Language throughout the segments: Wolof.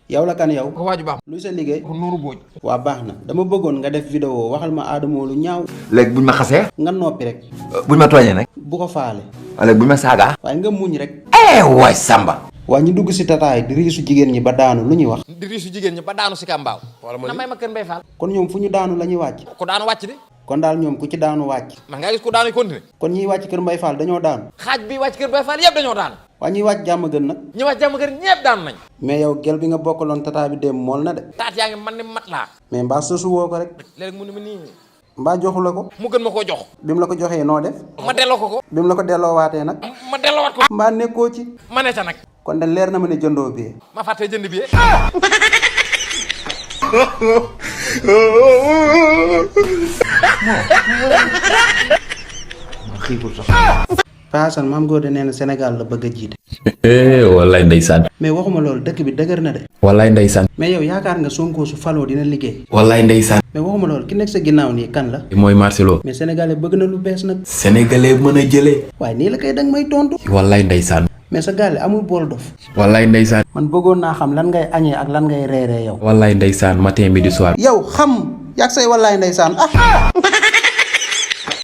yow la kan yow. ko waaju baax. luy sa liggéey. ko Nuuru Booj. waa baax na dama bëggoon nga def vidéo waxal ma Adamo lu ñaaw. léegi buñ ma xasee. nga noppi rek. buñ ma tooñee nag. bu ko faale. léegi buñ ma saagaa. waaye nga muñ rek. waay Samba. waa ñu dugg si tataay di riisu jigéen ñi ba daanu lu ñuy wax. di riisu jigéen ñi ba daanu si Kambaaw. na may ma kër Mbay Fall. kon ñoom fu ñu daanu la ñuy wàcc. ko daanu wàcc de. kon daal ñoom ku ci daanu wàcc. man ngaa gis ku daanu continuer. kon ñiy wàcc kër Mbay Fall dañoo daanu. xaaj bi wàcc kër Mbay Fall yëpp dañoo daanu. waa ñiy wàcc jàmm gën nag. ñi wàcc jàmm kër ñëpp daanu nañ. mais yow gel bi nga bokkaloon tata bi dem mool na de. taat yaa ngi man ni mat laa. mais mbaa sosu woo ko rek. léegi mu ne ma nii. mbaa joxu la ko. mu gën ma koo jox. bi mu la ko joxee noo def. ma delloo ko ko. bi mu la ko delloowaatee nag. ma delloowaat ko. mbaa nekkoo ci. ma ne ca nag. kon de leer na ma ne jëndoo bi. ma fàttee jënd bi. xiiful sax. Paasan maam góor de nee na Sénégal la bëgg a jiite. wallaay ndeysaan. mais waxuma loolu dëkk bi dëgër na de. wallaay ndeysaan. mais yow yaakaar nga Sonko su faloo dina liggéey. wallaay ndeysaan. mais waxuma loolu ki nekk sa ginnaaw nii kan la. mooy Marcelo. mais sénégalais bëgg na lu bees nag. sénégalais mën a jëlee. waaye nii la koy danga may tontu. wallaay ndeysaan. mais sa gaale amul bool dof. wallaay ndeysaan. man bëggoon naa xam lan ngay añee ak lan ngay reeree yow. wallaay ndeysaan matin midi soir. yow xam yàgg say wallaay ndeysaan ah.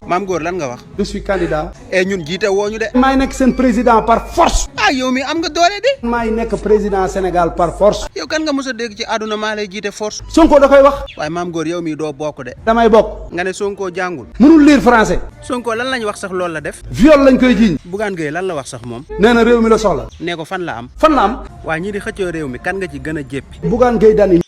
maam góor lan nga wax. je suis candidat. ñun jiite wooñu de. maay nekk seen président par force. ah yow mi am nga doole de. maay nekk président Sénégal par force. yow kan nga mos a dégg ci àdduna maa lay jiite force. Sonko da koy wax. waaye maam góor yow mi doo bokk de. damay bokk. nga ne Sonko jàngul. mënul lire français. Sonko lan lañ wax sax loolu la def. viol lañ koy jiiñ. Bougane Gueye lan la wax sax moom. nee na réew mi la soxla. nee ko fan la am. fan la am. waa ñii di xëccoo réew mi kan nga ci gën a jéppi. Bougane Gueye Dany.